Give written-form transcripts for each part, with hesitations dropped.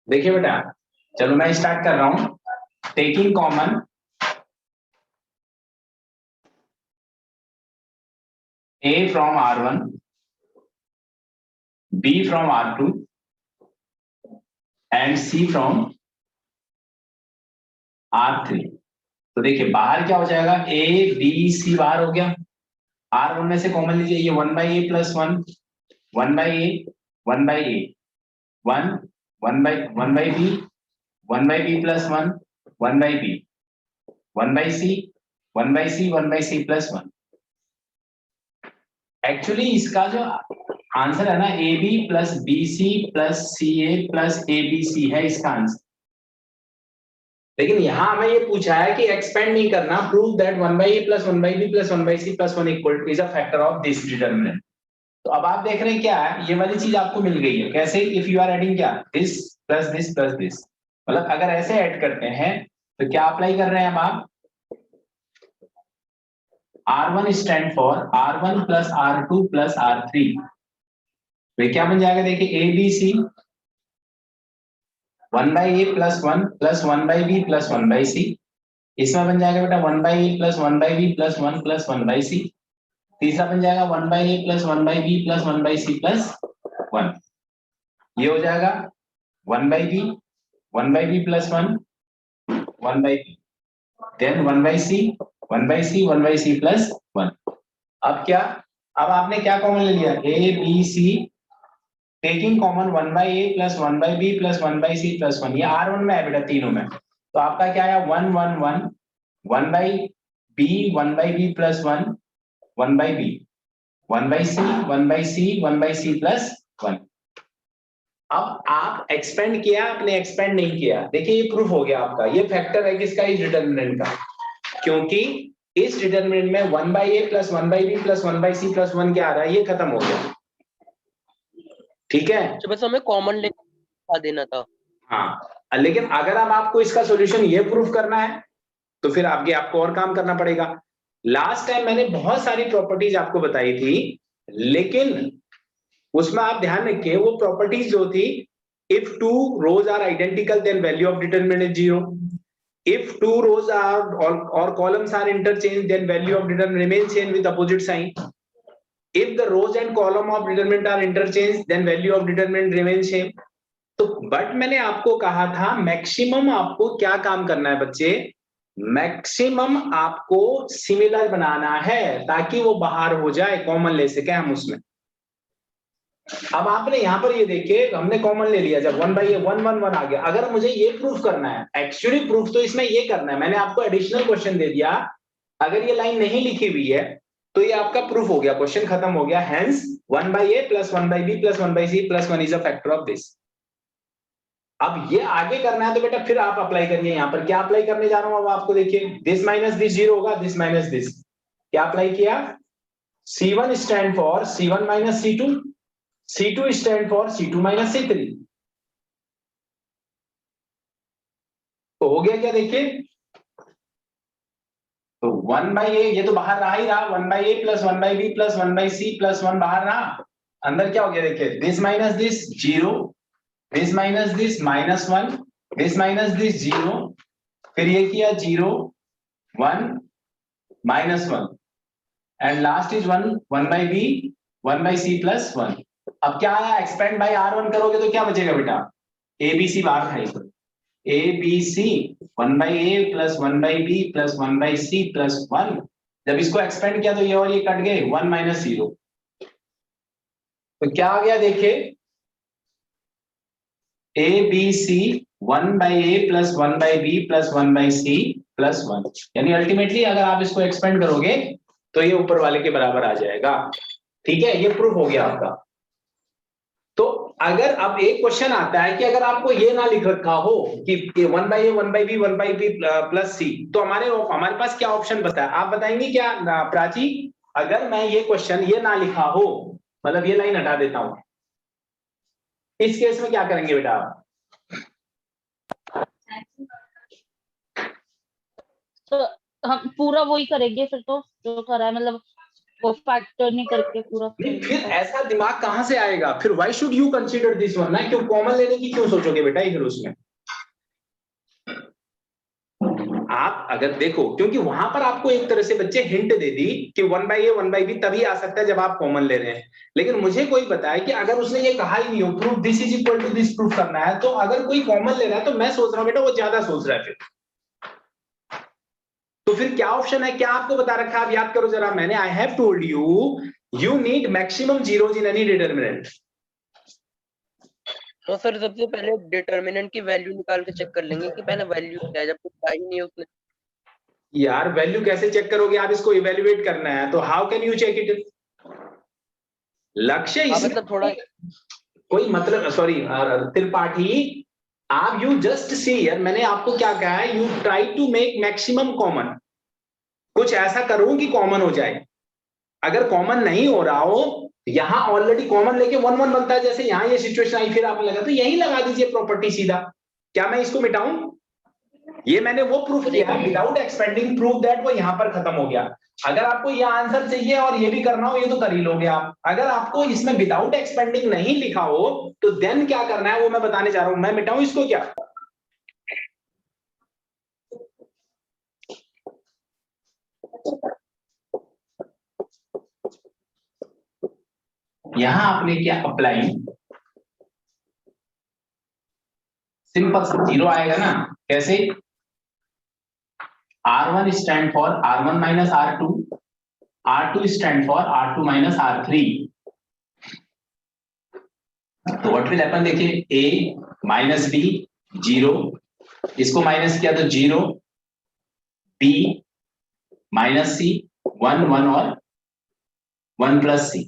देखिए बेटा, चलो मैं स्टार्ट कर रहा हूं। Taking common A from R1, B from R2 and C from R3। तो देखिए बाहर क्या हो जाएगा, A B C बाहर हो गया। R1 में से कॉमन लीजिए, ये 1/A + 1, 1/A, 1/A, 1, 1/B, 1/B + 1, 1/B, 1/C, 1/C, 1/C + 1। Actually इसका जो आंसर है ना, AB + BC + CA + ABC है इसका आंसर। लेकिन यहां हमें ये पूछा है कि एक्सपेंड नहीं करना, prove that 1/A + 1/B + 1/C + 1 = is a factor of this determinant. तो अब आप देख रहे हैं क्या है, ये वाली चीज आपको मिल गई है। कैसे? इफ यू आर एडिंग क्या, this plus this plus this, मतलब अगर ऐसे ऐड करते हैं तो क्या अप्लाई कर रहे हैं अब आप, R1 stand for R1 + R2 + R3। तो क्या बन जाएगा, देखिए ABC 1/A + 1 + 1/B + 1/C। इसमें बन जाएगा बेटा 1/A + 1/B + 1 + 1/C। तीसरा बन जाएगा 1/A + 1/B + 1/C + 1। ये हो जाएगा 1/B, 1/B + 1, 1/B, then 1/C, 1/C, 1/C + 1। अब क्या, अब आपने क्या कॉमन ले लिया, A B C, taking common 1/A + 1/B + 1/C + 1। ये R1 में है बेटा, तीनों में। तो आपका क्या है, 1 1 1, 1/B, 1/B + 1, 1/B, 1/C, 1/C, 1/C + 1। अब आप एक्सपेंड किया, आपने एक्सपेंड नहीं किया। देखिए ये प्रूफ हो गया आपका, ये फैक्टर है किसका, इस डिटरमिनेंट का। क्योंकि इस डिटरमिनेंट में 1/A + 1/B + 1/C + 1 क्या आ रहा है, ये खत्म हो गया। ठीक है, तो बस हमें कॉमन लेकर देना था। हाँ, लेकिन अगर अब आपको इसका सॉल्यूशन ये प्रूफ करना है तो फिर आपको और काम करना पड़ेगा। लास्ट टाइम मैंने बहुत सारी प्रॉपर्टीज आपको बताई थी, लेकिन उसमें आप ध्यान रखिए वो प्रॉपर्टीज जो थी, if two rows are identical then value of determinant is 0, if two rows are or columns are interchanged then value of determinant remains same with opposite sign, if the rows and column of determinant are interchanged then value of determinant remains same। तो but मैंने आपको कहा था maximum आपको क्या काम करना है बच्चे, मैक्सिमम आपको सिमिलर बनाना है ताकि वो बाहर हो जाए, कॉमन ले सके हम उसमें। अब आपने यहां पर ये देखिए, हमने कॉमन ले लिया, जब 1/A 1 1 1 आ गया। अगर मुझे ये प्रूफ करना है, एक्चुअली प्रूफ तो इसमें ये करना है, मैंने आपको एडिशनल क्वेश्चन दे दिया। अगर ये लाइन नहीं लिखी हुई है तो ये आपका प्रूफ हो गया, क्वेश्चन खत्म हो गया। Hence 1/A + 1/B + 1/C + 1 is a factor of this. अब ये आगे करना है तो बेटा फिर आप अप्लाई करिए। यहां पर क्या अप्लाई करने जा रहा हूं अब आपको, देखिए दिस माइनस दिस 0 होगा, दिस माइनस दिस। क्या अप्लाई किया, C1 stand for C1 - C2, C2 stand for C2 - C3। तो हो गया क्या, देखिए तो 1/A ये तो बाहर रहा ही रहा, 1/A + 1/B + 1/C + 1 बाहर रहा। अंदर क्या हो गया, देखिए this minus this 0, this minus this -1, this minus this 0, फिर ये किया 0 1 -1 and last is 1 1/B 1/C + 1। अब क्या आया, एक्सपेंड बाय R1 करोगे तो क्या बचेगा बेटा, ABC बाहर था इसमें, ABC 1/A + 1/B + 1/C + 1। जब इसको एक्सपेंड किया तो ये और ये कट गए, 1 - 0। तो क्या आ गया, देखिए ABC 1/A + 1/B + 1/C + 1। यानी अल्टीमेटली अगर आप इसको एक्सपेंड करोगे तो ये ऊपर वाले के बराबर आ जाएगा। ठीक है, ये प्रूफ हो गया आपका। तो अगर अब एक क्वेश्चन आता है कि अगर आपको ये ना लिख रखा हो कि 1/A 1/B 1/B + C, तो हमारे पास क्या ऑप्शन बता है, आप बताएंगे क्या प्राची? अगर मैं ये क्वेश्चन ये ना लिखा हो, मतलब ये लाइन हटा देता हूं, इस केस में क्या करेंगे बेटा आप? तो हम पूरा वही करेंगे फिर, तो जो करा है मतलब वो फैक्टर नहीं करके पूरा नहीं, फिर ऐसा दिमाग कहां से आएगा? फिर why should you consider this one ना, क्यों कॉमन लेने की क्यों सोचोगे बेटा फिर उसमें? आप अगर देखो, क्योंकि वहां पर आपको एक तरह से बच्चे हिंट दे दी कि 1/a 1/b तभी आ सकता है जब आप कॉमन ले रहे हैं, लेकिन मुझे कोई बताए कि अगर उसने ये कहा ही नहीं हो proof this is equal to this proof करना है, तो अगर कोई कॉमन ले रहा है तो मैं सोच रहा हूं बेटा वो ज्यादा सोच रहा है फिर। तो फिर क्या ऑप्शन है, क्या आपको बता रखा है, आप याद करो जरा। मैंने I have told you need maximum zeros in any determinant. तो सर सबसे पहले डिटर्मिनेंट की वैल्यू निकाल के चेक कर लेंगे कि पहले वैल्यू क्या है, जब कुछ था ही नहीं उसने। यार वैल्यू कैसे चेक करोगे, आप इसको इवेल्युएट करना है तो how can you check it? Lakshya हाँ इसमें मतलब थोड़ा कोई मतलब, सॉरी त्रिपाठी, आप यू जस्ट सी यार, मैंने आपको क्या कहा है, you try to make maximum common, कुछ ऐसा करो कि कॉमन हो जाए। अगर कॉमन नहीं हो रहा हो, यहां ऑलरेडी कॉमन लेके 1 1 बनता है, जैसे यहां ये सिचुएशन आई, फिर आपने लगा तो यही लगा दीजिए प्रॉपर्टी सीधा। क्या मैं इसको मिटाऊं? ये मैंने वो प्रूफ किया विदाउट एक्सपेंडिंग प्रूफ दैट वो यहां पर खत्म हो गया। अगर आपको ये आंसर चाहिए और ये भी करना हो, ये तो कर ही लोगे आप। अगर आपको इसमें विदाउट एक्सपेंडिंग नहीं लिखा हो तो देन क्या करना है वो मैं बताने जा रहा हूं। मैं मिटाऊं इसको क्या? यहां आपने क्या अप्लाई, सिंपल सा जीरो आएगा ना। कैसे? R1 stand for R1 minus R2, R2 stand for R2 minus R3। तो व्हाट विल हैपन, देखिए A माइनस B जीरो, इसको माइनस किया तो जीरो, B माइनस C 1 1 और 1 प्लस C।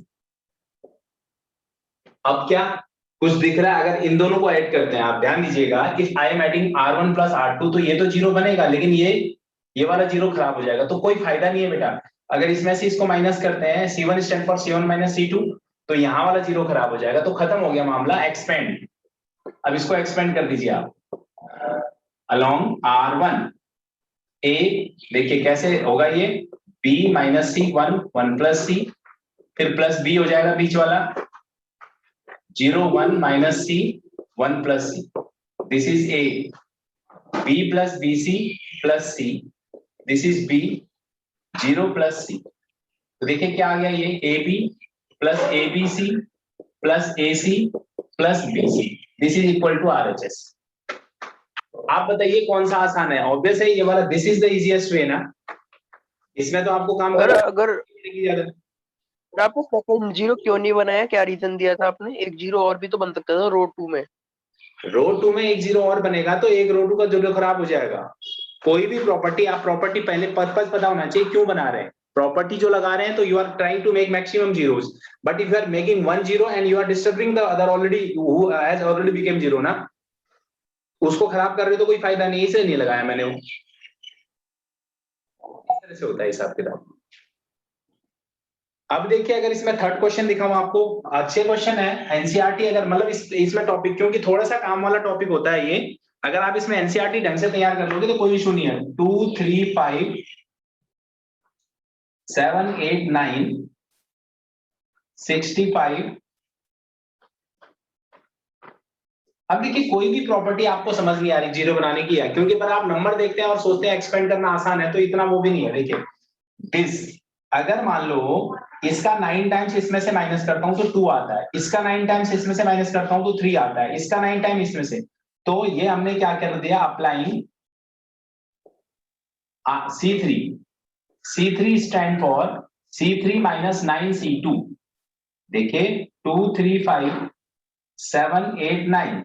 अब क्या कुछ दिख रहा है? अगर इन दोनों को ऐड करते हैं, आप ध्यान दीजिएगा कि I am adding R1 plus R2, तो ये तो जीरो बनेगा, लेकिन ये वाला जीरो खराब हो जाएगा, तो कोई फायदा नहीं है बेटा। अगर इसमें से इसको माइनस करते हैं, C1 stand for C1 minus C2, तो यहाँ वाला जीरो खराब हो जाएगा, तो खत्म हो गया मामला। एक्सपेंड, अब इसको एक्सपेंड कर दीजिए आप अलोंग R1 A, देखिए कैसे होगा ये, B minus C 1 1 plus C, फिर प्लस B हो जाएगा बीच वाला, 0 1 minus C 1 plus C, this is A, B plus BC plus C, this is B 0 plus C। तो देखिए क्या आ गया, ये AB plus ABC plus AC plus BC, this is equal to RHS। आप बताइए कौन सा आसान है? ऑब्वियस है ये वाला, this is the easiest way ना, इसमें तो आपको काम करना अगर ज्यादा। आपने सेकंड जीरो क्यों नहीं बनाया, क्या रीजन दिया था आपने? एक जीरो और भी तो बन सकता था रो 2 में। रो 2 में एक जीरो और बनेगा तो एक रो 2 का जीरो खराब हो जाएगा। कोई भी प्रॉपर्टी, आप प्रॉपर्टी पहले पर्पस पता होना चाहिए क्यों बना रहे हैं। प्रॉपर्टी जो लगा रहे हैं तो you are trying to make maximum zeros, but if you are making 1 zero and you are disturbing the other already who has already become zero ना, उसको खराब कर रहे हो तो कोई फायदा नहीं, इसे नहीं लगाया मैंने वो। इस तरह से होता है हिसाब किताब। अब देखिए अगर इसमें थर्ड क्वेश्चन दिखाऊं आपको, अच्छे क्वेश्चन है एनसीईआरटी, अगर मतलब इसमें टॉपिक, क्योंकि थोड़ा सा काम वाला टॉपिक होता है ये, अगर आप इसमें एनसीईआरटी ढंग से तैयार कर लोगे तो कोई इशू नहीं है। 2 3 5 7 8 9 65। अब देखिए कोई भी प्रॉपर्टी आपको समझ नहीं आ रही जीरो बनाने की है, क्योंकि पर आप नंबर देखते हैं और सोचते हैं एक्सपेंड करना आसान है, तो इतना वो भी नहीं है। देखिए दिस, अगर मान लो इसका 9 टाइम्स इसमें से माइनस करता हूं तो 2 आता है, इसका 9 टाइम्स इसमें से माइनस करता हूं तो 3 आता है, इसका 9 टाइम इसमें से, तो ये हमने क्या कर दिया, applying C3। C3 stand for C3 minus 9 C2। देखिए 2 3 5 7 8 9,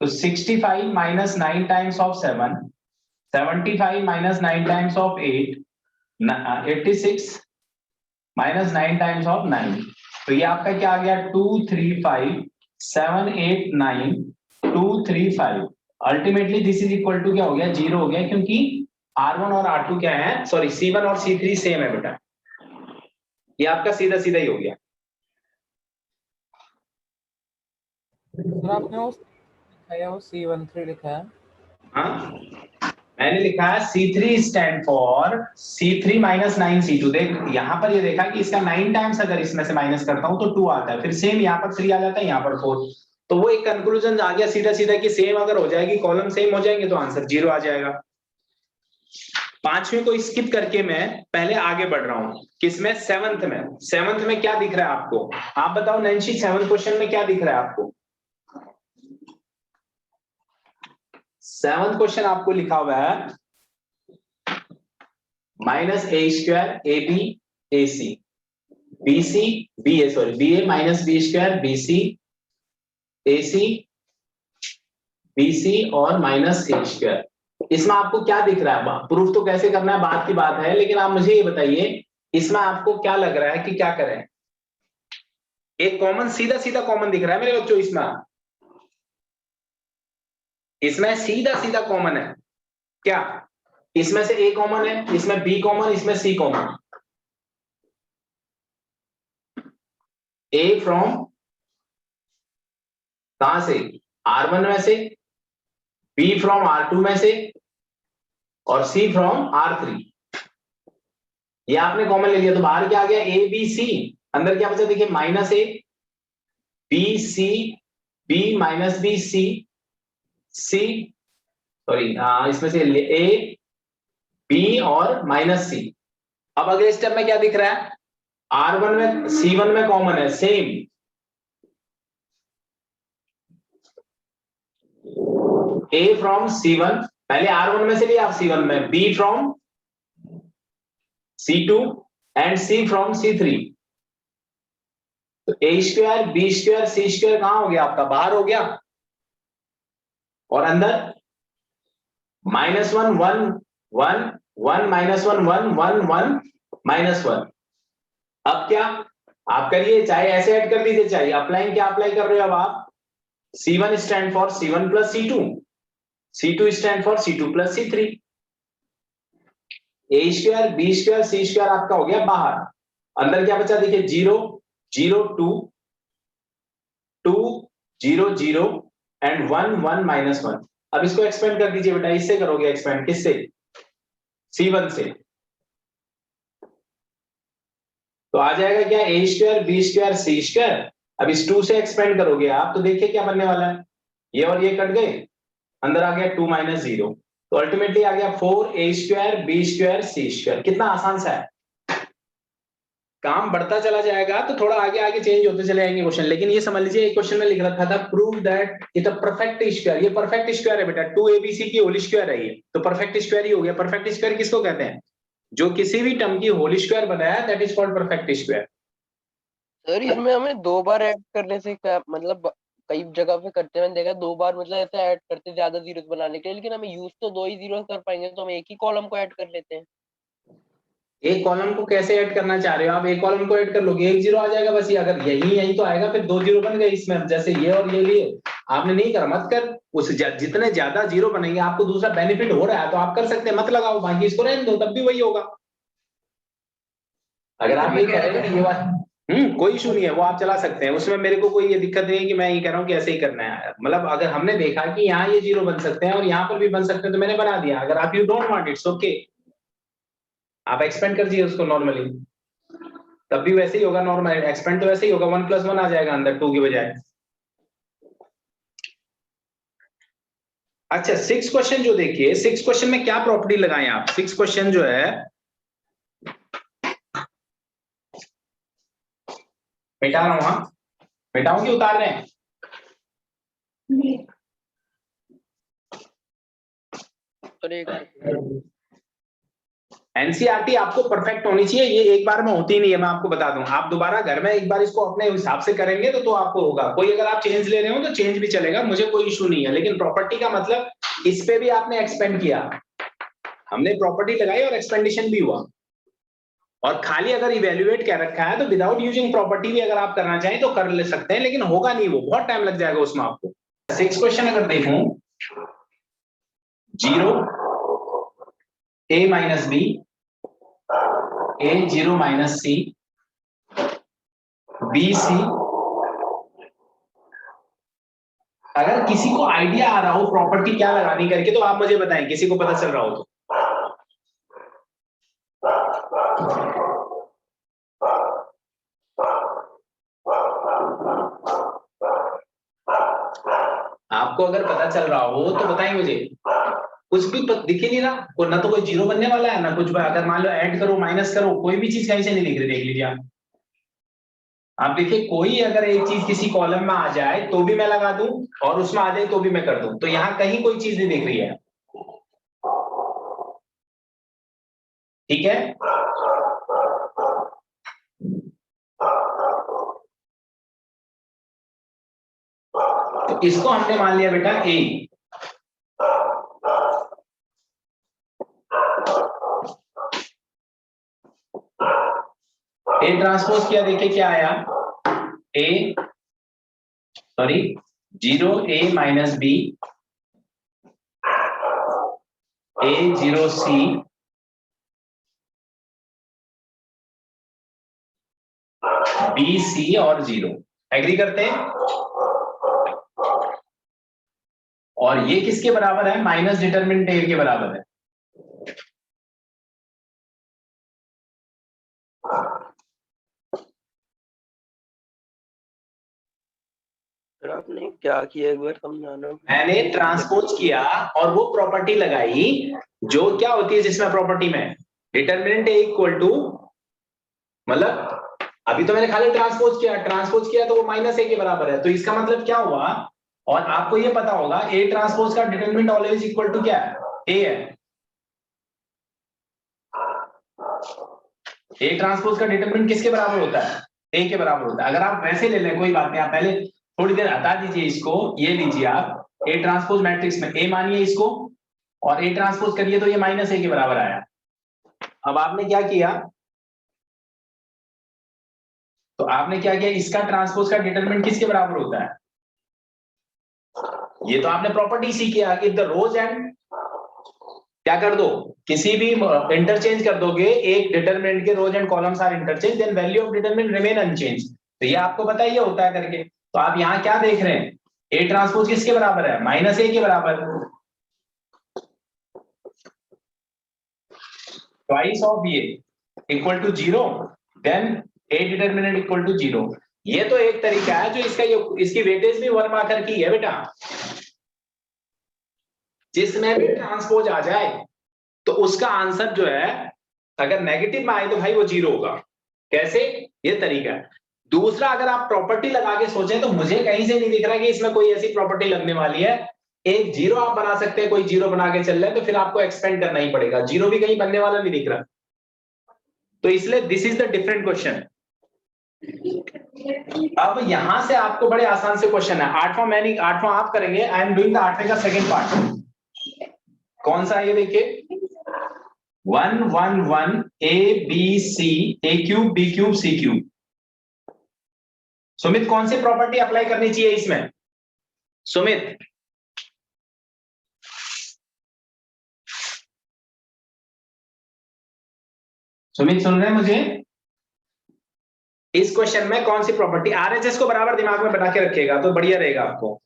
तो 65 minus 9 times of 7, 75 minus 9 times of 8, 86 minus 9 times of 9। तो ये आपका क्या आ गया, 2 3 5 7 8 9 2 3 5। Ultimately this is equal to क्या हो गया, जीरो हो गया, क्योंकि R1 और R2 क्या है, सॉरी C1 और C3 सेम है बेटा। ये आपका सीधा सीधा ही हो गया। सर आपने वो लिखा है, वो C13 लिखा है। हाँ मैंने लिखा है C3 stand for C3 minus 9C2। देख यहां पर ये देखा कि इसका 9 टाइम्स अगर इसमें से माइनस करता हूं तो 2 आता है, फिर सेम यहाँ पर 3 आ जाता है, यहाँ पर 4। तो वो एक कंक्लूजन आ गया सीधा सीधा कि सेम अगर हो जाएगी, कॉलम सेम हो जाएंगे तो आंसर 0 आ जाएगा। पांचवी को स्किप करके मैं पहले आगे बढ़ रहा हूं, किसमें? सेवंथ में। सेवंथ में क्या दिख रहा है आपको? आप बताओ नैन्सी, सेवंथ क्वेश्चन में क्या दिख रहा है आपको? सेवंथ क्वेश्चन आपको लिखा हुआ है minus a square a b a c b c b a, sorry b a minus B square b c a c b c और माइनस ए स्क्वायर। इसमें आपको क्या दिख रहा है? प्रूफ तो कैसे करना है बात की बात है, लेकिन आप मुझे ये बताइए इसमें आपको क्या लग रहा है कि क्या करें? एक कॉमन सीधा सीधा कॉमन दिख रहा है मेरे बच्चों, इसमें सीधा सीधा कॉमन है क्या? इसमें से ए कॉमन है, इसमें बी कॉमन, इसमें सी कॉमन। ए फ्रॉम कहां से? R1 में से, बी फ्रॉम R2 में से और सी फ्रॉम R3। ये आपने कॉमन ले लिया तो बाहर क्या आ गया? A b c. अंदर क्या बचा? देखिए minus a b c b minus B c c, sorry इसमें से ए बी और माइनस सी। अब अगले स्टेप में क्या दिख रहा है? R1 में C1 में कॉमन है, सेम A फ्रॉम C1, पहले R1 में से लिया आप C1 में, B from C2 and C from C3। तो A square b square c square कहां हो गया आपका? बाहर हो गया। और अंदर -1 1 1 1 -1 1 1 1 -1। अब क्या आप करिए, चाहे ऐसे ऐड कर दीजिए, चाहे अप्लाई, क्या अप्लाई कर रहे हो अब आप? C1 stand for C1 plus C2, C2 stand for C2 plus C3। A square b square c square आपका हो गया बाहर। अंदर क्या बचा? देखिए 0 0 2 2 0 0 एंड 1 1 -1। अब इसको एक्सपेंड कर दीजिए बेटा, इससे करोगे एक्सपेंड, किससे? C1 से। तो आ जाएगा क्या? ए square b square c square. अब इस 2 से एक्सपेंड करोगे आप तो देखिए क्या बनने वाला है, ये और ये कट गए, अंदर आ गया 2 - 0, तो अल्टीमेटली आ गया 4 ए square b square c square. कितना आसान सा है, काम बढ़ता चला जाएगा तो थोड़ा आगे आगे चेंज होते चले जाएंगे क्वेश्चन। लेकिन ये समझ लीजिए एक क्वेश्चन में लिख रखा था prove that it a perfect square. ये परफेक्ट स्क्वायर है बेटा, 2abc की होल स्क्वायर है ये, तो परफेक्ट स्क्वायर ही हो गया। परफेक्ट स्क्वायर किसको कहते हैं? जो किसी भी टर्म की होल स्क्वायर बनाया, that is called perfect square. Sir इसमें हमें 2 बार ऐड करने से क्या मतलब? कई जगह पे करते हैं, मैंने देखा 2 बार मतलब ऐसे ऐड करते ज्यादा जीरोस बनाने के लिए, लेकिन हमें यूज तो 2 ही जीरोस कर पाएंगे, तो हम एक ही कॉलम को ऐड कर लेते हैं। एक कॉलम को कैसे ऐड करना चाह रहे हो आप? एक कॉलम को ऐड कर लोगे, एक जीरो आ जाएगा बस। ये अगर यही यही तो आएगा, फिर 2 जीरो बन गए इसमें, जैसे ये और ये लिए। आपने नहीं करा, मत कर। उस जितने ज्यादा जीरो बनेंगे आपको दूसरा बेनिफिट हो रहा है तो आप कर सकते हैं, मत लगाओ, बाकी इसको रहने दो, तब भी वही होगा। अगर आप ये कह रहे हो ये बात, कोई इशू नहीं है, वो आप चला सकते हैं, उसमें मेरे को कोई ये दिक्कत नहीं है कि मैं ये कह रहा हूँ कि ऐसे ही करना है। मतलब अगर हमने देखा कि यहाँ ये जीरो बन सकते हैं और यहाँ पर भी बन सकते हैं तो मैंने बना दिया। अगर आप you don't want it's okay, आप एक्सपेंड कर दीजिए उसको नॉर्मली, तब भी वैसे ही होगा। नॉर्मल एक्सपेंड तो वैसे ही होगा, 1 + 1 आ जाएगा अंदर 2 की बजाय। अच्छा 6 क्वेश्चन जो देखिए, 6 क्वेश्चन में क्या प्रॉपर्टी लगाएं आप? 6 क्वेश्चन जो है, मिटा रहा हूं, हाँ मिटाऊं कि उतार रहे हैं? और एक एनसीईआरटी आपको परफेक्ट होनी चाहिए, ये एक बार में होती नहीं है, मैं आपको बता दूं। आप दोबारा घर में एक बार इसको अपने हिसाब से करेंगे तो आपको होगा। कोई अगर आप चेंज ले रहे हो तो चेंज भी चलेगा, मुझे कोई इशू नहीं है। लेकिन प्रॉपर्टी का मतलब इस पे भी आपने एक्सपेंड किया, हमने प्रॉपर्टी लगाई और एक्सपेंडिशन भी हुआ। और खाली अगर इवेल्युएट क्या रखा है तो विदाउट यूजिंग प्रॉपर्टी भी अगर आप करना चाहें तो कर ले सकते हैं, लेकिन होगा नहीं, वो बहुत टाइम लग जाएगा उसमें आपको। 6 क्वेश्चन अगर देखूं, 0 a - b a 0 - c b c अगर किसी को आइडिया आ रहा हो प्रॉपर्टी क्या लगानी करके तो आप मुझे बताएं, किसी को पता चल रहा हो तो। आपको अगर पता चल रहा हो तो बताएं मुझे। कुछ भी दिख ही नहीं रहा, और ना तो कोई जीरो बनने वाला है ना कुछ। अगर मान लो ऐड करो माइनस करो, कोई भी चीज कहीं से नहीं दिख रही। देख लीजिए आप देखिए, कोई अगर एक चीज किसी कॉलम में आ जाए तो भी मैं लगा दूं, और उसमें आ जाए तो भी मैं कर दूं, तो यहां कहीं कोई चीज नहीं दिख रही है। ठीक है, तो इसको हमने मान लिया बेटा ए। ए ट्रांसपोज किया, देखिए क्या आया। A sorry 0a minus B, A0C, BC और 0। एग्री करते हैं? और ये किसके बराबर है? माइनस डिटरमिनेंट ए के बराबर है। आपने क्या किया एक बार समझाना। मैंने ट्रांसपोज किया और वो प्रॉपर्टी लगाई जो क्या होती है जिसमें प्रॉपर्टी में डिटरमिनेंट ए इक्वल टू, मतलब अभी तो मैंने खाली ट्रांसपोज किया तो वो माइनस ए के बराबर है, तो इसका मतलब क्या हुआ। और आपको ये पता होगा ए ट्रांसपोज का डिटरमिनेंट ऑलवेज इक्वल टू क्या है? ए है। ए ट्रांसपोज का डिटरमिनेंट किसके बराबर होता है? ए के बराबर होता है। अगर आप वैसे ले लें कोई बात नहीं, आप पहले थोड़ी देर हटा दीजिए इसको, ये लीजिए आप ए ट्रांसपोज मैट्रिक्स में ए मानिए इसको, और ए ट्रांसपोज करिए तो ये माइनस ए के बराबर आया। अब आपने क्या किया, तो आपने क्या किया, इसका ट्रांसपोज का डिटरमिनेंट किसके बराबर होता है? ये तो आपने प्रॉपर्टी सीखी है कि द रोज एंड क्या कर दो, किसी भी इंटरचेंज कर दोगे एक डिटरमिनेंट के rows and columns are interchange then value of determinant remain unchange. तो ये आपको पता ही होता है करके। तो आप यहां क्या देख रहे हैं, ए ट्रांसपोज किसके बराबर है? माइनस ए के बराबर। ट्वाइस ऑफ ये equal to 0 then a determinant equal to 0। ये तो एक तरीका है जो इसकी वेटेज भी 1 मार्कर की है बेटा। जिसमें भी ट्रांसपोज आ जाए तो उसका आंसर जो है अगर नेगेटिव में आए तो भाई वो 0 होगा। कैसे? ये तरीका है। दूसरा, अगर आप प्रॉपर्टी लगा के सोचें तो मुझे कहीं से नहीं दिख रहा कि इसमें कोई ऐसी प्रॉपर्टी लगने वाली है। एक 0 आप बना सकते हैं, कोई 0 बना के चल रहा है तो फिर आपको एक्सपेंड करना ही पड़ेगा। 0 भी कहीं बनने वाला नहीं दिख रहा, तो इसलिए this is the different question. अब यहां से आपको बड़े आसान से क्वेश्चन है। आठवां आप करेंगे, आई एम डूइंग द 8वें का सेकंड पार्ट। कौन सा है ये देखिए, 1 1 1 a b c a cube b cube c cube. Sumit कौन सी प्रॉपर्टी अप्लाई करनी चाहिए इसमें? सुमित सुमित सुन रहे हैं मुझे? इस क्वेश्चन में कौन सी प्रॉपर्टी, आरएचएस को बराबर दिमाग में बना के रखिएगा तो बढ़िया रहेगा आपको।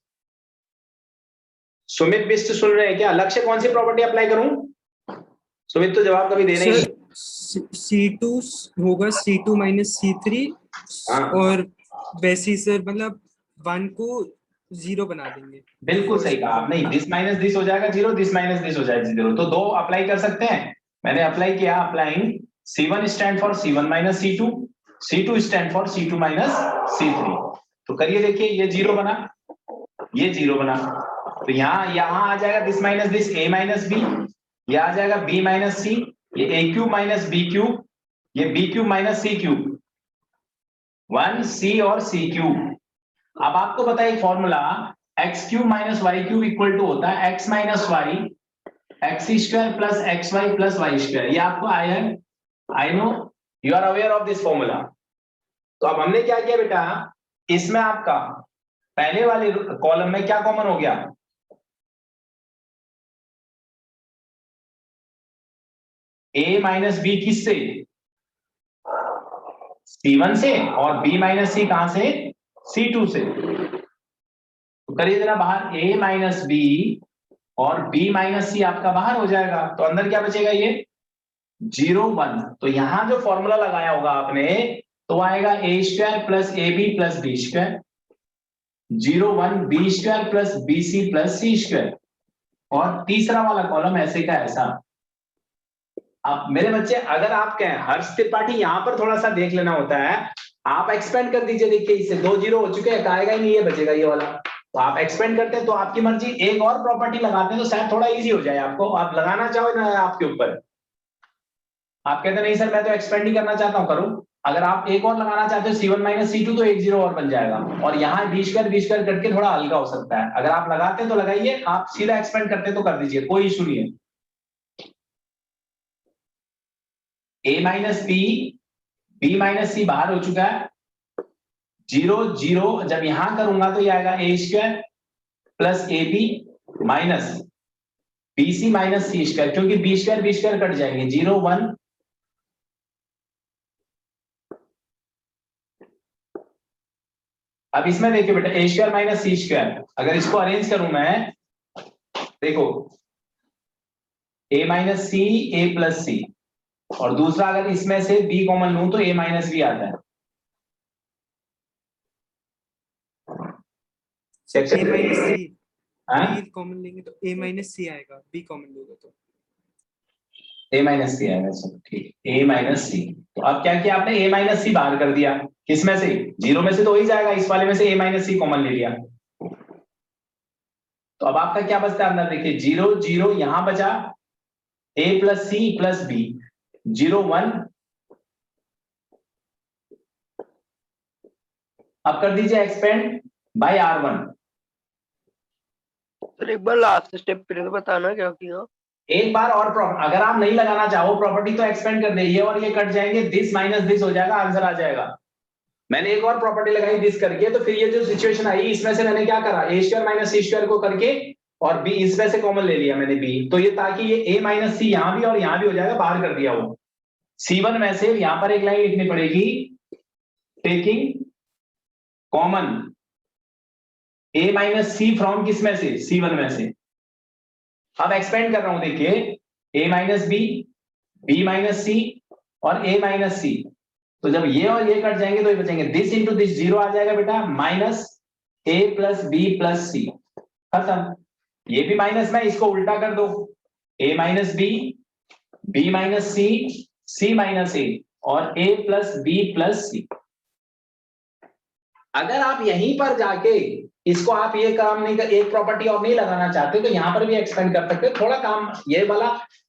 सुमित बिस्ट सुन रहे हैं क्या? लक्ष्य कौन सी प्रॉपर्टी अप्लाई करूं? सुमित तो जवाब कभी देना ही नहीं। C2 होगा C2 माइनस C3। हाँ। और वैसे ही सर मतलब 1 को 0 बना देंगे। बिल्कुल सही कहा आप। नहीं, दिस माइनस दिस हो जाएगा 0, दिस माइनस दिस हो जाएगा 0, तो दो अप्लाई कर सकते हैं। मैंने अप्लाई किया, applying C1 stand for C1 minus C2, C2 stand for C2 minus C3। तो करिए, देखिए ये 0 बना, ये 0 बना, तो यहां आ जाएगा this minus this A minus B, ये आ जाएगा B माइनस C, ये A cube minus B cube, ये B cube minus C cube, 1C और C क्यूब। अब आपको पता है एक formula, x cube minus y cube equal to होता है x minus y x square plus x y plus y square. ये आपको I know you are aware of this formula. तो अब हमने क्या किया बेटा, इसमें आपका पहले वाले कॉलम में क्या कॉमन हो गया, ए माइनस बी किससे, C1 से, और B माइनस सी कहां से, C2 से। तो करिए जरा बाहर, a माइनस बी और b माइनस सी आपका बाहर हो जाएगा, तो अंदर क्या बचेगा, ये 0 1। तो यहां जो फॉर्मूला लगाया होगा आपने तो आएगा a square plus A b plus b square, 0 1 b square plus b c plus c square, और तीसरा वाला कॉलम ऐसे का ऐसा। अब मेरे बच्चे अगर आप कहें हर्ष त्रिपाठी, यहां पर थोड़ा सा देख लेना होता है, आप एक्सपेंड कर दीजिए, देखिए इससे 2 0 हो चुके हैं, आएगा ही नहीं, ये बचेगा ये वाला। तो आप एक्सपेंड करते हैं तो आपकी मर्जी, एक और प्रॉपर्टी लगाते हैं तो शायद थोड़ा इजी हो जाए आपको, आप लगाना चाहो ना आपके ऊपर। आप कहते नहीं सर मैं तो एक्सपेंड ही करना चाहता हूं, करो। अगर आप एक और लगाना चाहते हो C1 माइनस C2 तो 1 0 और बन जाएगा, और यहाँ बी स्क्वायर करके थोड़ा हल्का हो सकता है। अगर आप लगाते हैं तो लगाइए, आप सीधा एक्सपेंड करते तो कर दीजिए, कोई इशू नहीं है। a minus B, B minus C बाहर हो चुका है, 0 0, जब यहां करूंगा तो ये आएगा a square plus A B minus B C minus C square, क्योंकि बी स्क्वायर कट जाएंगे, 0 1। अब इसमें देखिए बेटा, A square minus C square, अगर इसको अरेंज करूं मैं, देखो a minus C A plus C, और दूसरा अगर इसमें से b कॉमन लूं तो a माइनस बी आता है। a माइनस सी, हाँ? b कॉमन लेंगे तो a माइनस सी आएगा, b कॉमन लोगे तो a माइनस सी आएगा, चलो ठीक है, a माइनस सी। तो अब क्या किया आपने, a माइनस सी बाहर कर दिया, किसमें से, 0 में से तो हो ही जाएगा, इस वाले में से a माइनस सी कॉमन ले लिया। तो अब आपका क्या बचता है अंदर, देखिए 0 0, यहां बचा a plus C plus b, 0 1। अब कर दीजिए एक्सपेंड बाय R1। सर एक बार लास्ट स्टेप फिर से बताना क्या किया। एक बार और अगर आप नहीं लगाना चाहो प्रॉपर्टी तो एक्सपेंड कर दे, ये और ये कट जाएंगे, दिस माइनस दिस हो जाएगा, आंसर आ जाएगा। मैंने एक और प्रॉपर्टी लगाई दिस करके, तो फिर ये जो सिचुएशन आई इसमें से मैंने क्या करा, a square minus C square को करके और b इसमें से कॉमन ले लिया मैंने b, तो ये ताकि ये a माइनस सी यहां भी और यहां भी हो जाएगा, बाहर कर दिया वो। C1 में से यहां पर एक लाइन लिखनी पड़ेगी, taking common a minus c from किसमें से, C1 में से। अब एक्सपेंड कर रहा हूं, देखिए a minus B, b minus C और a माइनस सी, तो जब ये और ये कट जाएंगे तो ये बचेंगे, दिस इंटू दिस 0 आ जाएगा बेटा, minus a plus B plus C, खत्म। ये भी माइनस में, इसको उल्टा कर दो, a minus B, b minus c, c minus a और a plus B plus c. अगर आप यहीं पर जाके इसको आप ये काम नहीं कर, एक प्रॉपर्टी और नहीं लगाना चाहते तो यहां पर भी एक्सपेंड कर सकते हो, थोड़ा काम ये वाला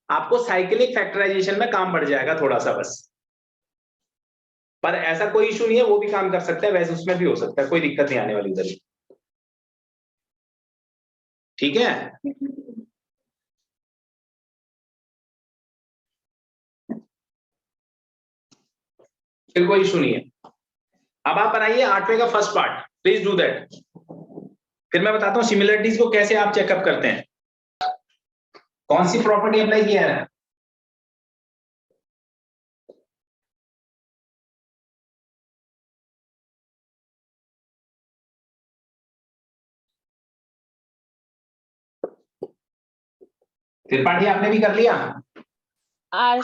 आपको साइक्लिक फैक्टराइजेशन में काम बढ़ जाएगा थोड़ा सा बस, पर ऐसा कोई इशू नहीं है, वो भी काम कर सकता है, वैसे उसमें भी हो सकता है, कोई दिक्कत नहीं आने वाली उधर। ठीक है, फिर कोई इशू नहीं है। अब आप बनाइए 8वें का first part, please do that. फिर मैं बताता हूं सिमिलरिटीज को कैसे आप चेकअप करते हैं, कौन सी प्रॉपर्टी अप्लाई किया है। त्रिपाठी आपने भी कर लिया, R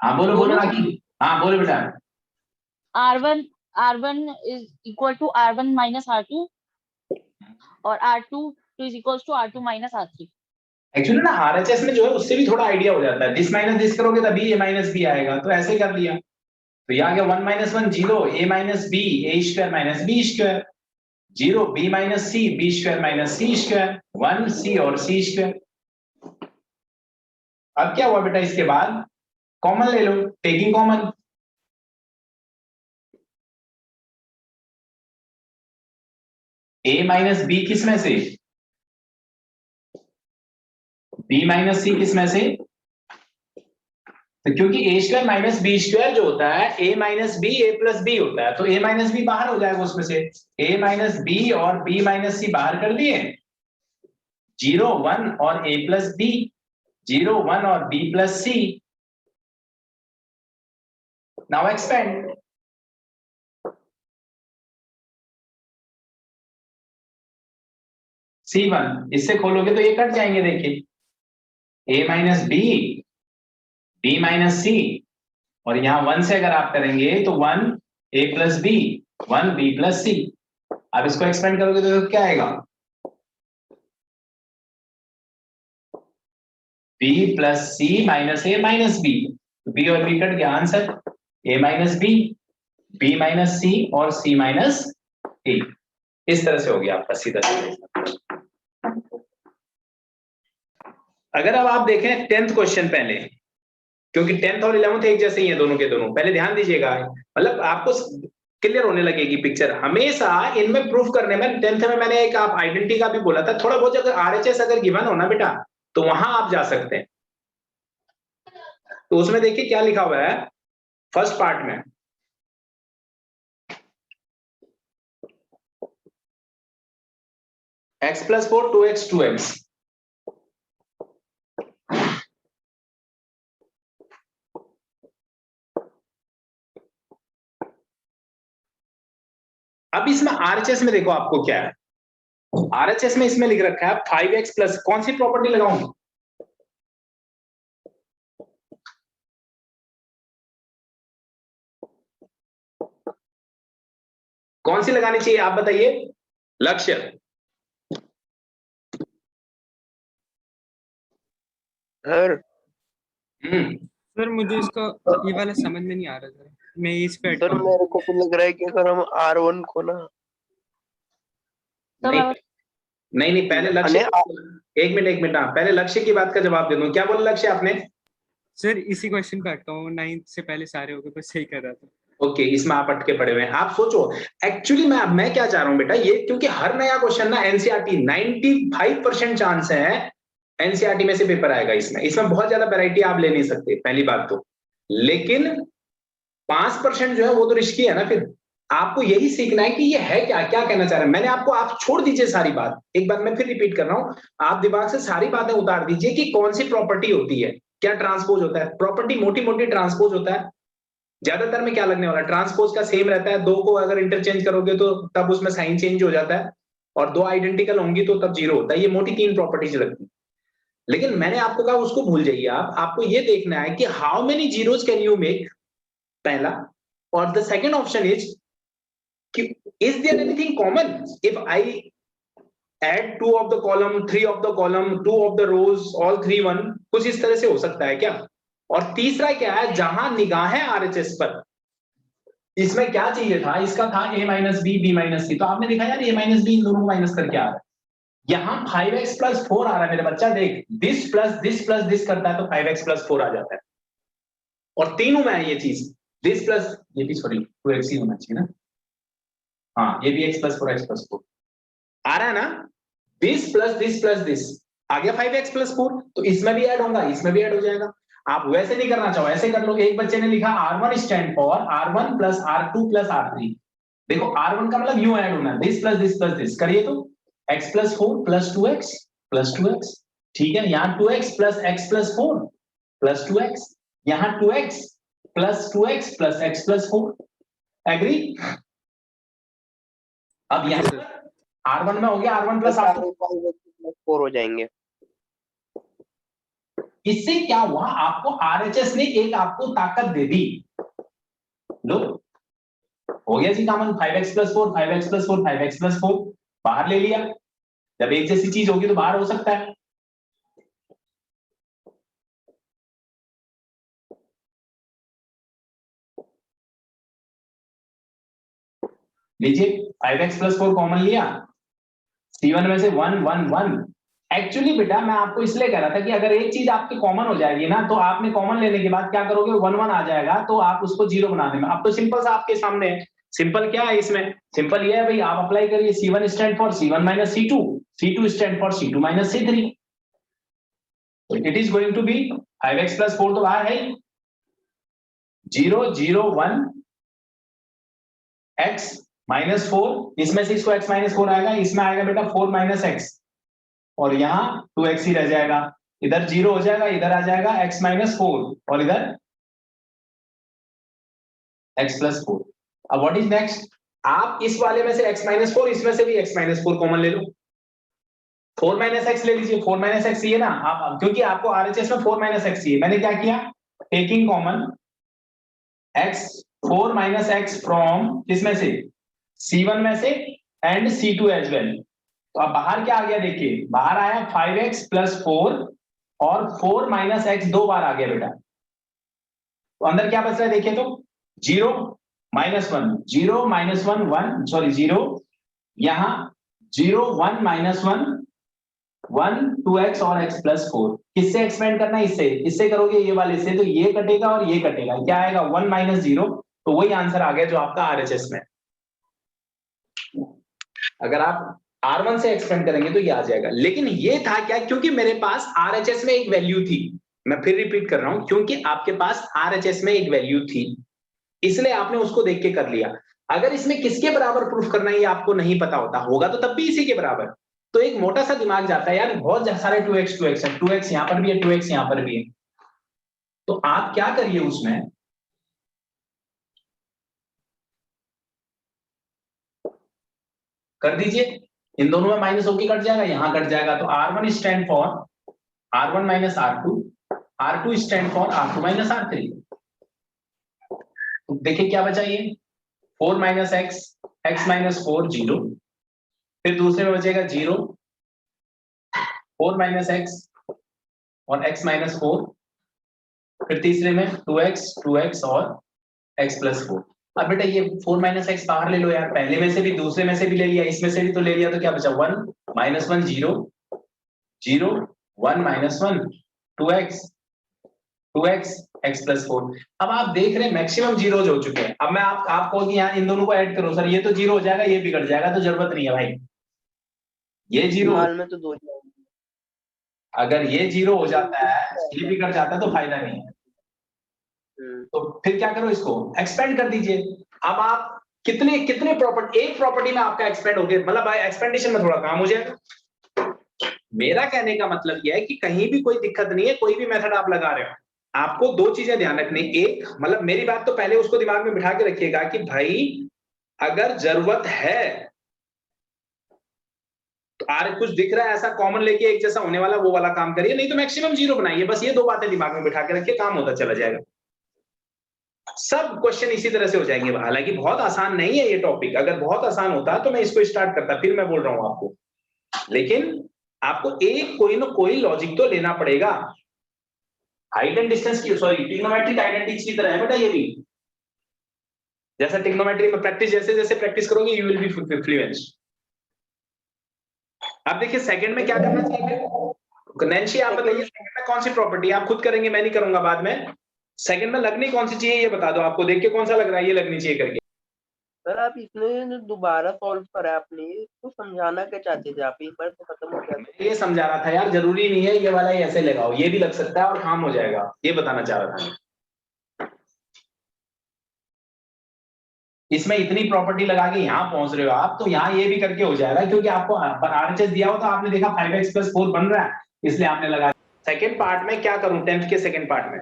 हाँ बोलो बोलो बाकी, हाँ बोलो बेटा। R1 is equal to R1 minus R2 और R2 is equals to R2 minus R3। Actually ना आरएचएस में जो है उससे भी थोड़ा आइडिया हो जाता है, दिस माइनस दिस करोगे तभी ए माइनस बी आएगा, तो ऐसे कर लिया। तो ये आ गया 1 minus 1 0, A minus B A square minus B square, 0 B minus C B square minus C square, 1 C और सी स्क्वायर। अब क्या हुआ बेटा, इसके बाद कॉमन ले लो, टेकिंग कॉमन, ए माइनस बी किसमें से, बी माइनस सी किसमें से, तो क्योंकि ए स्क्वायर माइनस बी स्क्वायर जो होता है ए माइनस बी ए प्लस बी होता है, तो ए माइनस बी बाहर हो जाएगा उसमें से, ए माइनस बी और बी माइनस सी बाहर कर दिए, 0 1 और ए प्लस बी, 0 1 और B plus C. Now expand, C1, इससे खोलोगे तो ये कट जाएंगे, देखिए A minus B, B minus C, और यहाँ 1 से अगर आप करेंगे तो 1 A plus B, 1 B plus C. अब इसको एक्सपेंड करोगे तो क्या आएगा, B plus C minus A minus B, B और B कट गया, answer A minus B, B minus C और C माइनस A। इस तरह से हो गया आपका सीधा सीधा। अगर अब आप देखें 10th क्वेश्चन पहले, क्योंकि 10th और 11th एक जैसे ही हैं दोनों के दोनों, पहले ध्यान दीजिएगा, मतलब आपको क्लियर होने लगेगी पिक्चर। हमेशा इनमें प्रूफ करने में 10th में मैंने एक आप आइडेंटिटी का भी बोला था, थोड़ा बहुत अगर आरएचएस अगर गिवन हो ना बेटा तो वहां आप जा सकते हैं। तो उसमें देखिए क्या लिखा हुआ है फर्स्ट पार्ट में, x प्लस 4 2x 2x, अब इसमें आरएचएस में देखो आपको क्या है, आरएचएस में इसमें लिख रखा है 5x प्लस, कौन सी प्रॉपर्टी लगाऊं, कौन सी लगानी चाहिए आप बताइए, लक्ष्य। सर मुझे इसका ये वाला समझ में नहीं आ रहा था, मैं इस पे सर मेरे को तो लग रहा है कि अगर हम R1 को ना, तो नहीं मैं नहीं नहीं, पहले लक्ष्य, एक मिनट हाँ, पहले लक्ष्य की बात का जवाब दे दूं। क्या बोला लक्ष्य आपने? सर इसी क्वेश्चन पे अटका हूँ, 9th से पहले सारे हो गए, बस सही कर रहा था। ओके, इसमें आप अटके पड़े हुए हैं। आप सोचो एक्चुअली मैं क्या चाह रहा हूं बेटा, ये क्योंकि हर नया क्वेश्चन ना एनसीईआरटी 95% चांस है एनसीईआरटी में से पेपर आएगा। इसमें बहुत ज्यादा वैरायटी आप ले नहीं सकते, पहली बात तो, लेकिन 5% जो है वो तो रिस्की है ना। फिर आपको यही सीखना है कि ये है क्या, क्या कहना चाह रहे हैं। मैंने आपको, आप छोड़ दीजिए सारी बात, एक बार मैं फिर रिपीट कर रहा हूं, आप दिमाग से सारी बातें उतार दीजिए कि कौन सी प्रॉपर्टी होती है, क्या ट्रांसपोज होता है। प्रॉपर्टी मोटी मोटी ट्रांसपोज होता है, ज्यादातर में क्या लगने वाला है, ट्रांसपोज का सेम रहता है, दो को अगर इंटरचेंज करोगे तो तब उसमें साइन चेंज हो जाता है, और दो आइडेंटिकल होंगी तो तब जीरो होता है। ये मोटी 3 प्रॉपर्टीज लगती है। लेकिन मैंने आपको कहा उसको भूल जाइए, आपको ये देखना है कि how many zeros can you make, पहला, और the second option is is there anything common if I add 2 of the column, 3 of the column, 2 of the rows, all 3 1, कुछ इस तरह से हो सकता है क्या। और तीसरा क्या है, जहां निगाहें आरएचएस पर, इसमें क्या चाहिए था, इसका था a minus B, B minus C, तो आपने देखा यार a माइनस बी इन दोनों को माइनस करके आ रहा है। यहां 5x प्लस 4 आ रहा है मेरे बच्चा, देख दिस प्लस दिस करता है तो 5x प्लस 4 आ जाता है, और तीनों में है ये चीज, दिस प्लस, ये भी सॉरी 2x ही होना चाहिए ना, हाँ ये भी x प्लस 4 x प्लस 4 आ रहा है ना, दिस प्लस दिस आ गया 5x प्लस 4, तो इसमें भी ऐड होगा, इसमें भी ऐड हो जाएगा। आप वैसे नहीं करना चाहो ऐसे कर लो। एक बच्चे ने लिखा R1 stand for R1 plus R2 plus R3, देखो R1 का मतलब यूं ऐड होना, दिस प्लस दिस करिए तो x plus 4 plus 2x plus 2x, ठीक है। यहाँ 2x plus x plus 4 plus 2x, यहाँ 2x plus x plus 4, agree. अब यहाँ R1 में हो गया R1 प्लस R2 4 हो जाएंगे। इससे क्या हुआ, आपको आरएचएस ने एक आपको ताकत दे दी, लो हो गया जी common, 5x plus 4 5x plus 4 5x plus 4 बाहर ले लिया। जब एक जैसी चीज होगी तो बाहर हो सकता है। लीजिए 5x प्लस 4 कॉमन लिया, C1 में से 1 1 1। एक्चुअली बेटा मैं आपको इसलिए कह रहा था कि अगर एक चीज आपकी कॉमन हो जाएगी ना, तो आपने कॉमन लेने के बाद क्या करोगे, 1 1 आ जाएगा, तो आप उसको जीरो बना देंगे। अब तो सिंपल सा आपके सामने है। सिंपल क्या है इसमें, सिंपल ये है भाई, आप अप्लाई करिए, C1 stand for C1 minus C2, C2 stand for C2 minus C3, it is going to be 5x plus 4 तो बाहर है ही, 0 0 1 x माइनस 4, इसमें से इसको x माइनस 4 आएगा, इसमें आएगा बेटा 4 माइनस x, और यहाँ 2x ही रह जाएगा, इधर 0 हो जाएगा, इधर आ जाएगा x माइनस 4, और इधर x प्लस 4। अब व्हाट इज नेक्स्ट, आप इस वाले में से x माइनस 4, इसमें से भी x माइनस 4 कॉमन ले लो, 4 माइनस एक्स ले लीजिए, 4 माइनस एक्स चाहिए ना आप, क्योंकि आपको आरएचएस में 4 माइनस एक्स चाहिए। मैंने क्या किया, taking common x 4 minus x from किसमें से, C1 में से एंड C2 एज वेल। तो अब बाहर क्या आ गया देखिए, बाहर आया 5x प्लस 4 और 4 माइनस एक्स 2 बार आ गया बेटा। तो अंदर क्या बच रहा है देखिए, तो 0 माइनस 1, 0 माइनस 1 1, सॉरी 0, यहां 0 1 माइनस 1 1 2x और x प्लस 4। किससे एक्सपेंड करना है, इससे करोगे ये वाले से, तो ये कटेगा और ये कटेगा, क्या आएगा 1 माइनस 0। तो वही आंसर आ गया जो आपका आरएचएस में। अगर आप R1 से एक्सपेंड करेंगे तो ये आ जाएगा। लेकिन ये था क्या, क्योंकि मेरे पास आरएचएस में एक वैल्यू थी, मैं फिर रिपीट कर रहा हूं, क्योंकि आपके पास आरएचएस में एक वैल्यू थी, इसलिए आपने उसको देख के कर लिया। अगर इसमें किसके बराबर प्रूफ करना है ये आपको नहीं पता होगा तो तब भी इसी के बराबर। तो एक मोटा सा दिमाग जाता है यार, बहुत सारे 2x है, 2x यहां पर भी है, 2x यहां पर भी है। तो आप क्या करिए उसमें, कर दीजिए, इन दोनों में माइनस होके कट जाएगा, यहां कट जाएगा। तो R1 stand for R1 minus R2, R2 stand for R2 minus R3। तो देखिए क्या बचा ये, 4 माइनस एक्स, एक्स माइनस 4 0, फिर दूसरे में बचेगा 0, 4 माइनस एक्स और x माइनस 4, फिर तीसरे में 2x और x प्लस 4। अब बेटा ये 4 माइनस एक्स बाहर ले लो यार, पहले में से भी दूसरे में से भी ले लिया, इसमें से भी तो ले लिया, तो क्या बचा 1 minus 1 0 0 1 minus 1 2x x plus 4। अब आप देख रहे हैं मैक्सिमम जीरोज हो चुके हैं। अब मैं आपको यहाँ इन दोनों को ऐड करो सर, ये तो जीरो हो जाएगा, ये बिगड़ जाएगा, तो जरूरत नहीं है भाई, ये जीरो। फिलहाल में तो 2 अगर ये जीरो हो जाता है, ये बिगड़ जाता है, तो फायदा नहीं है। तो फिर क्या करो, इसको एक्सपेंड कर दीजिए। अब आप कितने कितने प्रॉपर्टी, एक प्रॉपर्टी में आपका एक्सपेंड हो गया, मतलब एक्सपेंडेशन में थोड़ा काम हो जाएगा। मेरा कहने का मतलब यह है कि कहीं भी कोई दिक्कत नहीं है, कोई भी मेथड आप लगा रहे हो, आपको दो चीजें ध्यान रखनी। एक, मतलब मेरी बात तो पहले उसको दिमाग में बिठा के रखिएगा कि भाई अगर जरूरत है तो आर कुछ दिख रहा है ऐसा कॉमन लेके एक जैसा होने वाला, वो वाला काम करिए, नहीं तो मैक्सिमम जीरो बनाइए। बस ये दो बातें दिमाग में बिठा के रखिए, काम होता चला जाएगा। सब क्वेश्चन इसी तरह से हो जाएंगे। हालांकि बहुत आसान नहीं है ये टॉपिक, अगर बहुत आसान होता तो मैं इसको स्टार्ट करता, फिर मैं बोल रहा हूं आपको। लेकिन आपको एक कोई ना कोई लॉजिक तो लेना पड़ेगा। हाइट एंड डिस्टेंस की, सॉरी, ट्रिग्नोमेट्रिक आइडेंटिटीज की तरह है बेटा ये भी। जैसा ट्रिग्नोमेट्री में प्रैक्टिस, जैसे जैसे प्रैक्टिस करोगे यू विल बी फ्लुएंट। अब देखिए सेकंड में क्या करना चाहिए, नैन्सी आप बताइए सेकंड में कौन सी प्रॉपर्टी आप खुद करेंगे, मैं नहीं करूंगा बाद में। सेकंड में लगनी कौन सी चाहिए ये बता दो, आपको देख के कौन सा लग रहा है ये लगनी चाहिए करके। सर आप इसने दोबारा सॉल्व करा आपने, तो समझाना क्या चाहते थे आप, एक बार तो खत्म हो गया। ये समझा रहा था यार, जरूरी नहीं है ये वाला ही ऐसे लगाओ, ये भी लग सकता है और काम हो जाएगा, ये बताना चाह रहा था। इसमें इतनी प्रॉपर्टी लगा के यहाँ पहुंच रहे हो आप, तो यहाँ ये भी करके हो जाएगा, क्योंकि आपको आरएचएस दिया हो तो आपने देखा 5x प्लस 4 बन रहा है, इसलिए आपने लगा। सेकंड पार्ट में क्या करूं, 10th के सेकंड पार्ट में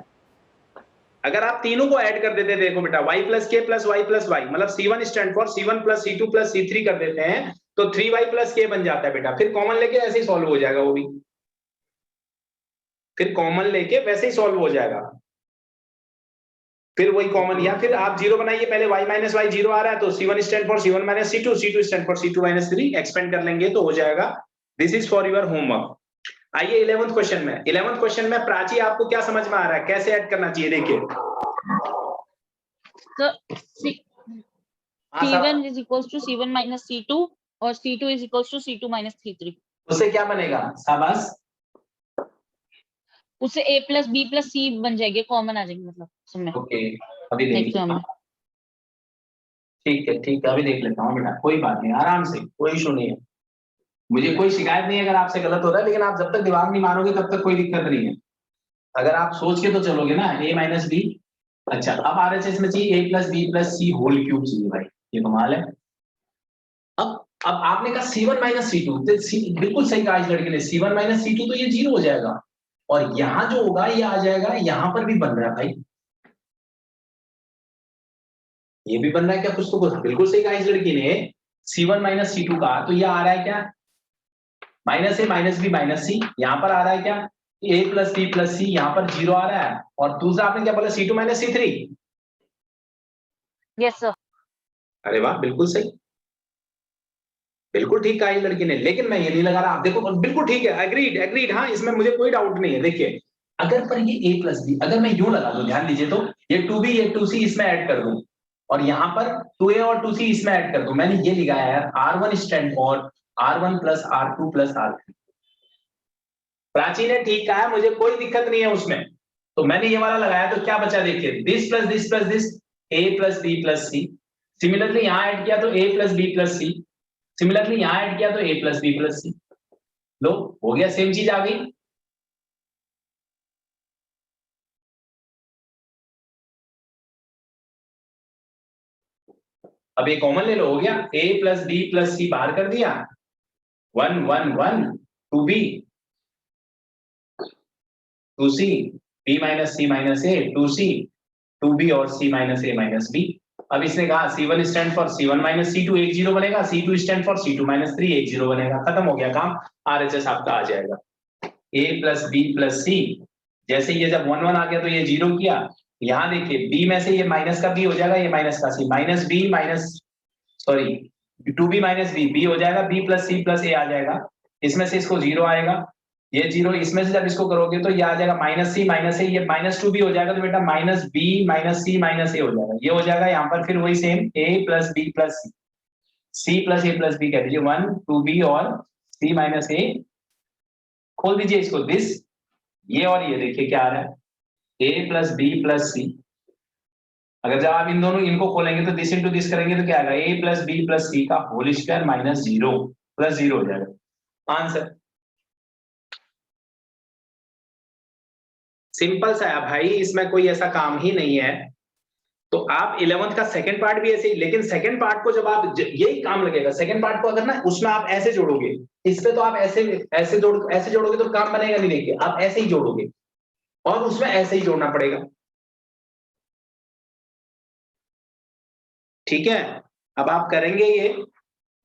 अगर आप तीनों को ऐड कर देते, देखो बेटा y प्लस के प्लस वाई प्लस वाई, मतलब C1 stand for C1 plus C2 plus C3 कर देते हैं, तो 3y प्लस के बन जाता है बेटा। फिर कॉमन लेके ऐसे ही सॉल्व हो जाएगा वो भी, फिर कॉमन लेके वैसे ही सॉल्व हो जाएगा, फिर वही कॉमन। या फिर आप जीरो बनाइए, पहले y माइनस वाई जीरो आ रहा है तो C1 stand for C1 minus C2, C2 stand for C2 minus 3, expand कर लेंगे तो हो जाएगा। This is for your homework. आइए 11th क्वेश्चन में। 11th क्वेश्चन में प्राची आपको क्या समझ में आ रहा है, कैसे ऐड करना चाहिए, देखिए। C1 is equals to C1 minus C2 और C2 is equals to C2 minus C3। उससे क्या बनेगा, शाबाश, उससे A plus B plus C बन जाएगी, कॉमन आ जाएगी मतलब समय। ओके अभी देख मैक्सिमम में। ठीक है अभी देख लेता हूँ बेटा, कोई बात नहीं, आराम से, कोई इशू नहीं है, मुझे कोई शिकायत नहीं है अगर आपसे गलत हो रहा है, लेकिन आप जब तक दिमाग नहीं मारोगे तब तक कोई दिक्कत नहीं है। अगर आप सोच के तो चलोगे ना, a माइनस बी। अच्छा अब आरएचएस में चाहिए a plus B plus c whole cube चाहिए भाई, ये कमाल है। अब आपने कहा C1 माइनस C2, बिल्कुल सही कहा इस लड़के ने, C1 माइनस C2 तो ये जीरो हो जाएगा, और यहां जो होगा ये आ जाएगा, यहां पर भी बन रहा है भाई, ये भी बन रहा है क्या, कुछ तो कुछ बिल्कुल सही कहा इस लड़की ने। C1 माइनस C2 का तो ये आ रहा है क्या, माइनस ए माइनस बी माइनस सी, यहां पर आ रहा है क्या ए प्लस बी प्लस सी, यहां पर 0 आ रहा है, और दूसरा आपने क्या बोला C2 minus C3। Yes sir. अरे वाह, बिल्कुल सही, बिल्कुल ठीक कहा ये लड़की ने, लेकिन मैं ये नहीं लगा रहा। आप देखो बिल्कुल ठीक है, एग्रीड एग्रीड, हाँ इसमें मुझे कोई डाउट नहीं है। देखिए अगर पर ये a प्लस बी, अगर मैं यूं लगा दूं, ध्यान दीजिए, तो ये 2b ये 2c इसमें ऐड कर दूं, और यहां पर 2a और 2c इसमें ऐड कर दूं, मैंने ये लिखा है यार R1 stand for R1 plus R2 plus R3। Prachi ने ठीक कहा है, मुझे कोई दिक्कत नहीं है उसमें, तो मैंने ये वाला लगाया, तो क्या बचा देखिए, this plus this plus this, a plus b plus c। Similarly यहां ऐड किया तो a plus b plus c, similarly यहां ऐड किया तो a plus b plus c। लो हो गया, सेम चीज आ गई। अब ये कॉमन ले लो, हो गया, a प्लस बी प्लस सी बाहर कर दिया, 1 1 1 2b 2c, b minus C minus ए 2c 2b और c माइनस ए माइनस b। अब इसने कहा C1 stand for C1 minus C2 1 0 बनेगा, C2 stand for C2 minus 3 1 0 बनेगा, खत्म हो गया काम, RHS आपका आ जाएगा a प्लस बी प्लस सी। जैसे ये जब 1 1 आ गया तो ये 0 किया, यहां देखिए b में से ये माइनस का b हो जाएगा, ये माइनस का c, minus b minus sorry 2b minus B, b हो जाएगा b plus C plus a आ जाएगा, इसमें से इसको 0 आएगा, ये 0, इसमें से जब इसको करोगे तो ये आ जाएगा माइनस सी माइनस ए, ये माइनस 2b हो जाएगा, तो बेटा minus b minus C minus A हो जाएगा, ये हो जाएगा यहाँ पर, फिर वही same a plus B plus C plus A plus B कह दीजिए, 1 2b और c माइनस ए, खोल दीजिए इसको, दिस, ये और ये देखिए क्या आ रहा है, a plus B plus c. अगर जब आप इन दोनों इनको खोलेंगे तो दिस इंटू दिस करेंगे तो क्या आएगा, a प्लस बी प्लस सी का होल स्क्वायर माइनस 0 प्लस 0 हो जाएगा आंसर। सिंपल सा है भाई, इसमें कोई ऐसा काम ही नहीं है। तो आप 11th का सेकंड पार्ट भी ऐसे ही, लेकिन सेकंड पार्ट को जब आप यही काम लगेगा, सेकंड पार्ट को अगर ना उसमें आप ऐसे जोड़ोगे, इस पे तो आप ऐसे ऐसे जोड़ोगे तो काम बनेगा नहीं, देखिए आप ऐसे ही जोड़ोगे और उसमें ऐसे ही जोड़ना पड़ेगा, ठीक है। अब आप करेंगे ये,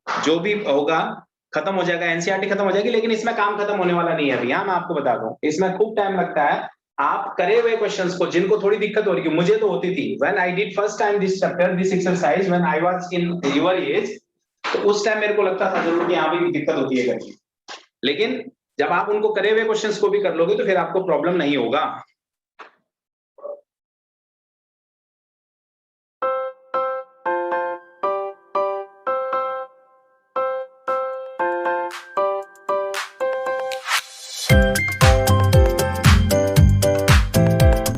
जो भी होगा खत्म हो जाएगा, एनसीईआरटी खत्म हो जाएगी, लेकिन इसमें काम खत्म होने वाला नहीं है अभी, हाँ मैं आपको बता दूं, इसमें खूब टाइम लगता है। आप करे हुए क्वेश्चंस को, जिनको थोड़ी दिक्कत हो रही है, मुझे तो होती थी, when I did first time this chapter this exercise when I was in your age, तो उस टाइम मेरे को लगता था जरूर कि यहाँ भी दिक्कत होती है करके, लेकिन जब आप उनको करे हुए क्वेश्चंस को भी कर लोगे तो फिर आपको प्रॉब्लम नहीं होगा।